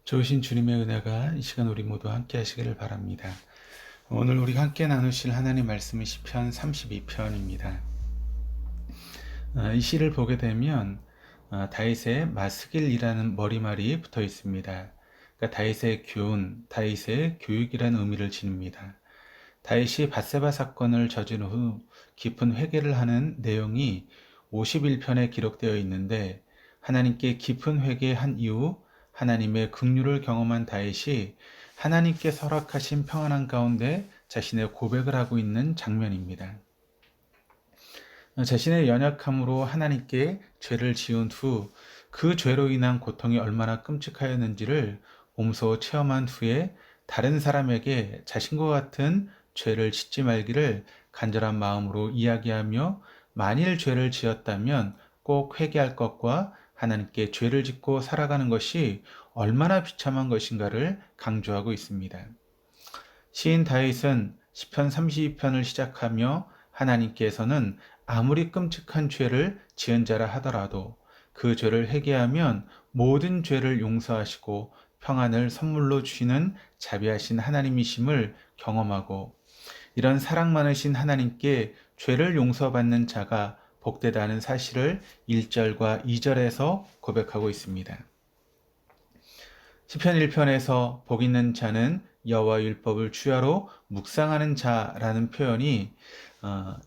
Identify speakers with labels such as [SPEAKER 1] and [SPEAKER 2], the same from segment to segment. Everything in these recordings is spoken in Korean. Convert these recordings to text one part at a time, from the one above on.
[SPEAKER 1] 좋으신 주님의 은혜가 이 시간 우리 모두 함께 하시기를 바랍니다. 오늘 우리가 함께 나누실 하나님 말씀은 시편 32편입니다. 이 시를 보게 되면 다윗의 마스길이라는 머리말이 붙어 있습니다. 그러니까 다윗의 교훈, 다윗의 교육이라는 의미를 지닙니다. 다윗이 밧세바 사건을 저지른 후 깊은 회개를 하는 내용이 51편에 기록되어 있는데, 하나님께 깊은 회개한 이후 하나님의 긍휼을 경험한 다윗이 하나님께 허락하신 평안한 가운데 자신의 고백을 하고 있는 장면입니다. 자신의 연약함으로 하나님께 죄를 지은 후 그 죄로 인한 고통이 얼마나 끔찍하였는지를 몸소 체험한 후에 다른 사람에게 자신과 같은 죄를 짓지 말기를 간절한 마음으로 이야기하며, 만일 죄를 지었다면 꼭 회개할 것과 하나님께 죄를 짓고 살아가는 것이 얼마나 비참한 것인가를 강조하고 있습니다. 시인 다윗은 시편 32편을 시작하며 하나님께서는 아무리 끔찍한 죄를 지은 자라 하더라도 그 죄를 회개하면 모든 죄를 용서하시고 평안을 선물로 주시는 자비하신 하나님이심을 경험하고, 이런 사랑 많으신 하나님께 죄를 용서받는 자가 복되다는 사실을 1절과 2절에서 고백하고 있습니다. 시편 1편에서 복 있는 자는 여호와 율법을 주야로 묵상하는 자라는 표현이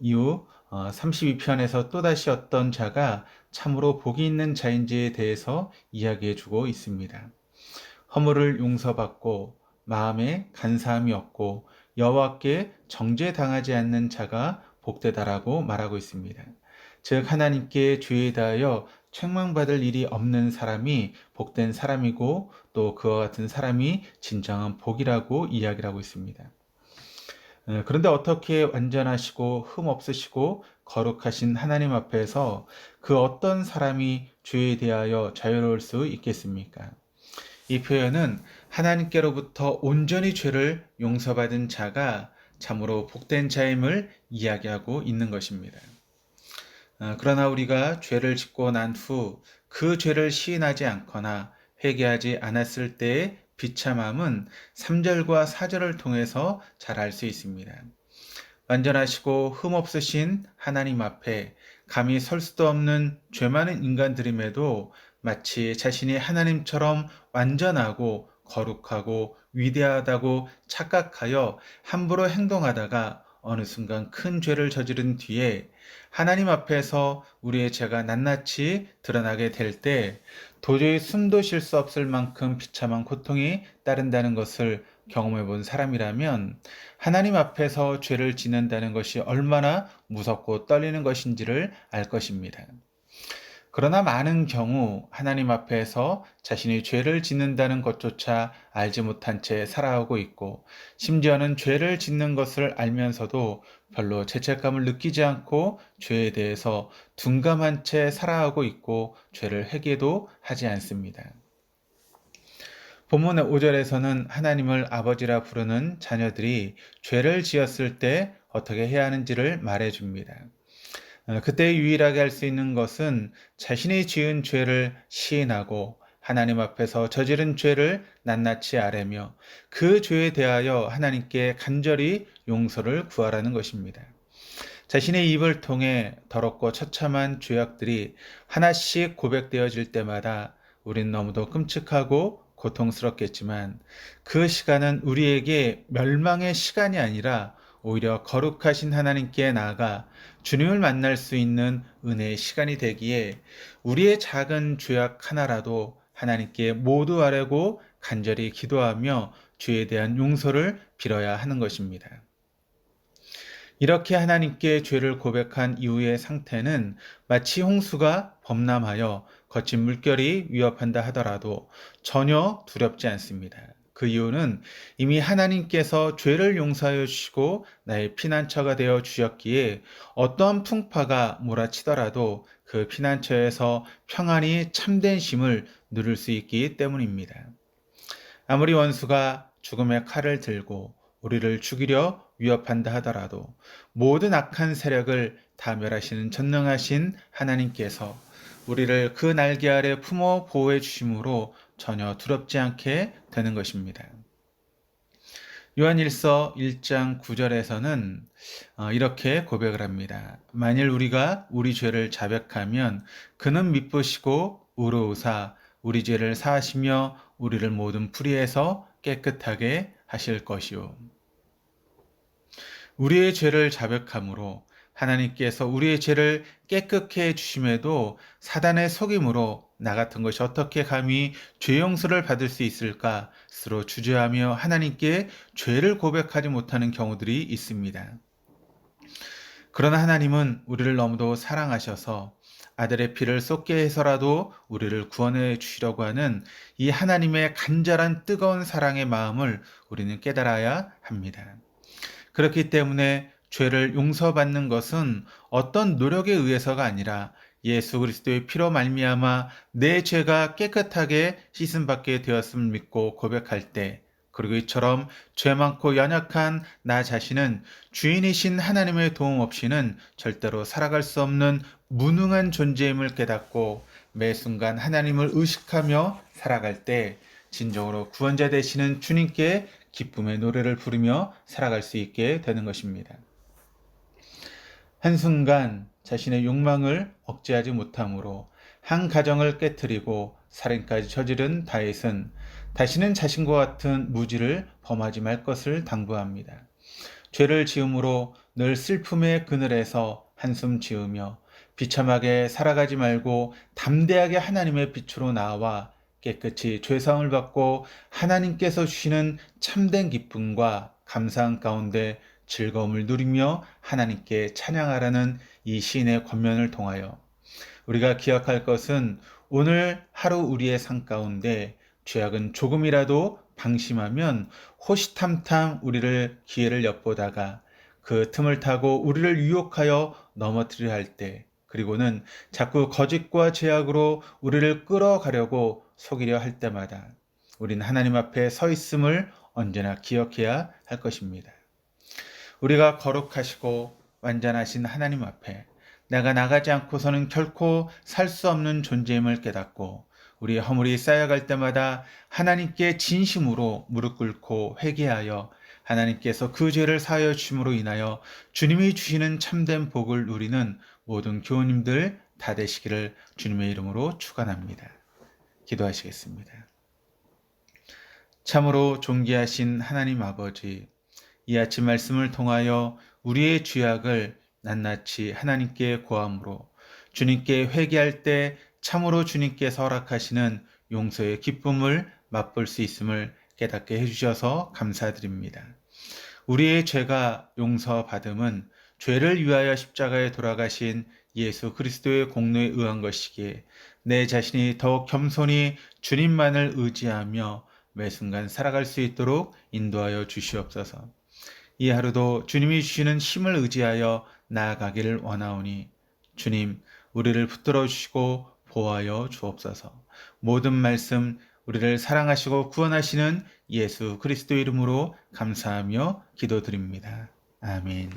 [SPEAKER 1] 이후 32편에서 또다시 어떤 자가 참으로 복이 있는 자인지에 대해서 이야기해 주고 있습니다. 허물을 용서받고 마음에 간사함이 없고 여호와께 정죄당하지 않는 자가 복되다라고 말하고 있습니다. 즉, 하나님께 죄에 대하여 책망받을 일이 없는 사람이 복된 사람이고, 또 그와 같은 사람이 진정한 복이라고 이야기를 하고 있습니다. 그런데 어떻게 완전하시고 흠 없으시고 거룩하신 하나님 앞에서 그 어떤 사람이 죄에 대하여 자유로울 수 있겠습니까? 이 표현은 하나님께로부터 온전히 죄를 용서받은 자가 참으로 복된 자임을 이야기하고 있는 것입니다. 그러나 우리가 죄를 짓고 난 후 그 죄를 시인하지 않거나 회개하지 않았을 때의 비참함은 3절과 4절을 통해서 잘 알 수 있습니다. 완전하시고 흠없으신 하나님 앞에 감히 설 수도 없는 죄 많은 인간들임에도 마치 자신이 하나님처럼 완전하고 거룩하고 위대하다고 착각하여 함부로 행동하다가 어느 순간 큰 죄를 저지른 뒤에 하나님 앞에서 우리의 죄가 낱낱이 드러나게 될 때 도저히 숨도 쉴 수 없을 만큼 비참한 고통이 따른다는 것을 경험해 본 사람이라면, 하나님 앞에서 죄를 짓는다는 것이 얼마나 무섭고 떨리는 것인지를 알 것입니다. 그러나 많은 경우 하나님 앞에서 자신이 죄를 짓는다는 것조차 알지 못한 채 살아오고 있고, 심지어는 죄를 짓는 것을 알면서도 별로 죄책감을 느끼지 않고 죄에 대해서 둔감한 채 살아오고 있고, 죄를 회개도 하지 않습니다. 본문의 5절에서는 하나님을 아버지라 부르는 자녀들이 죄를 지었을 때 어떻게 해야 하는지를 말해줍니다. 그때 유일하게 할 수 있는 것은 자신이 지은 죄를 시인하고 하나님 앞에서 저지른 죄를 낱낱이 아뢰며 그 죄에 대하여 하나님께 간절히 용서를 구하라는 것입니다. 자신의 입을 통해 더럽고 처참한 죄악들이 하나씩 고백되어질 때마다 우린 너무도 끔찍하고 고통스럽겠지만, 그 시간은 우리에게 멸망의 시간이 아니라 오히려 거룩하신 하나님께 나아가 주님을 만날 수 있는 은혜의 시간이 되기에, 우리의 작은 죄악 하나라도 하나님께 모두 아뢰고 간절히 기도하며 죄에 대한 용서를 빌어야 하는 것입니다. 이렇게 하나님께 죄를 고백한 이후의 상태는 마치 홍수가 범람하여 거친 물결이 위협한다 하더라도 전혀 두렵지 않습니다. 그 이유는 이미 하나님께서 죄를 용서하여 주시고 나의 피난처가 되어 주셨기에 어떠한 풍파가 몰아치더라도 그 피난처에서 평안히 참된 쉼을 누릴 수 있기 때문입니다. 아무리 원수가 죽음의 칼을 들고 우리를 죽이려 위협한다 하더라도 모든 악한 세력을 다 멸하시는 전능하신 하나님께서 우리를 그 날개 아래 품어 보호해 주심으로 전혀 두렵지 않게 되는 것입니다. 요한일서 1장 9절에서는 이렇게 고백을 합니다. 만일 우리가 우리 죄를 자백하면 그는 미쁘시고 의로우사 우리 죄를 사하시며 우리를 모든 불의에서 깨끗하게 하실 것이요. 우리의 죄를 자백함으로 하나님께서 우리의 죄를 깨끗게 해주심에도 사단의 속임으로 나 같은 것이 어떻게 감히 죄 용서를 받을 수 있을까 스스로 주저하며 하나님께 죄를 고백하지 못하는 경우들이 있습니다. 그러나 하나님은 우리를 너무도 사랑하셔서 아들의 피를 쏟게 해서라도 우리를 구원해 주시려고 하는 이 하나님의 간절한 뜨거운 사랑의 마음을 우리는 깨달아야 합니다. 그렇기 때문에 죄를 용서받는 것은 어떤 노력에 의해서가 아니라 예수 그리스도의 피로 말미암아 내 죄가 깨끗하게 씻음받게 되었음을 믿고 고백할 때, 그리고 이처럼 죄 많고 연약한 나 자신은 주인이신 하나님의 도움 없이는 절대로 살아갈 수 없는 무능한 존재임을 깨닫고 매 순간 하나님을 의식하며 살아갈 때 진정으로 구원자 되시는 주님께 기쁨의 노래를 부르며 살아갈 수 있게 되는 것입니다. 한순간 자신의 욕망을 억제하지 못함으로 한 가정을 깨뜨리고 살인까지 저지른 다윗은 다시는 자신과 같은 무지를 범하지 말 것을 당부합니다. 죄를 지음으로 늘 슬픔의 그늘에서 한숨 지으며 비참하게 살아가지 말고 담대하게 하나님의 빛으로 나와 깨끗이 죄사함을 받고 하나님께서 주시는 참된 기쁨과 감사한 가운데 즐거움을 누리며 하나님께 찬양하라는 이 시인의 권면을 통하여 우리가 기억할 것은 오늘 하루 우리의 삶 가운데 죄악은 조금이라도 방심하면 호시탐탐 우리를 기회를 엿보다가 그 틈을 타고 우리를 유혹하여 넘어뜨려 할 때, 그리고는 자꾸 거짓과 죄악으로 우리를 끌어가려고 속이려 할 때마다 우리는 하나님 앞에 서 있음을 언제나 기억해야 할 것입니다. 우리가 거룩하시고 완전하신 하나님 앞에 내가 나가지 않고서는 결코 살 수 없는 존재임을 깨닫고 우리의 허물이 쌓여갈 때마다 하나님께 진심으로 무릎 꿇고 회개하여 하나님께서 그 죄를 사하여 주심으로 인하여 주님이 주시는 참된 복을 누리는 모든 교우님들 다 되시기를 주님의 이름으로 축원합니다. 기도하시겠습니다. 참으로 존귀하신 하나님 아버지, 이 아침 말씀을 통하여 우리의 죄악을 낱낱이 하나님께 고함으로 주님께 회개할 때 참으로 주님께서 허락하시는 용서의 기쁨을 맛볼 수 있음을 깨닫게 해주셔서 감사드립니다. 우리의 죄가 용서받음은 죄를 위하여 십자가에 돌아가신 예수 그리스도의 공로에 의한 것이기에 내 자신이 더욱 겸손히 주님만을 의지하며 매 순간 살아갈 수 있도록 인도하여 주시옵소서. 이 하루도 주님이 주시는 힘을 의지하여 나아가기를 원하오니 주님, 우리를 붙들어 주시고 보호하여 주옵소서. 모든 말씀 우리를 사랑하시고 구원하시는 예수 그리스도 이름으로 감사하며 기도드립니다. 아멘.